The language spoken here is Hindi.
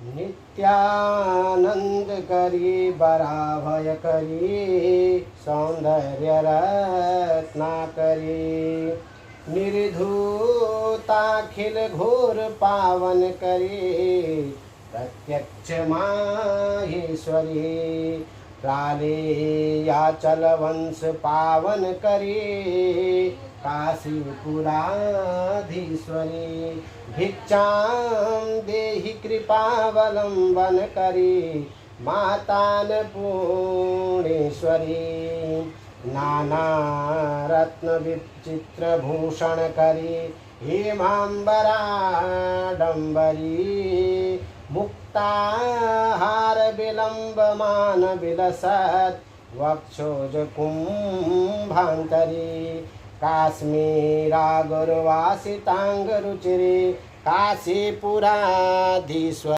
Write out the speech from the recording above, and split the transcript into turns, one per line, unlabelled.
नित्यानंदकरी बराभयकरी सौंदर्य रत्नाकरी निर्धूताखिल घोर पावन करी प्रत्यक्ष माहेश्वरी प्रालेयाचल वंश पावन करी काशीपुराधीश्वरी भिक्षां देहि कृपावलंबन करी मातान्नपूर्णेश्वरी नाना रत्न विचित्र भूषण करी हेमांबराडंबरी मुक्ताहार विलंबमान विलसत् वक्षोज कुंभांतरी काश्मीरा गुरुवासितांग रुचिरे काशीपुराधीश्वर।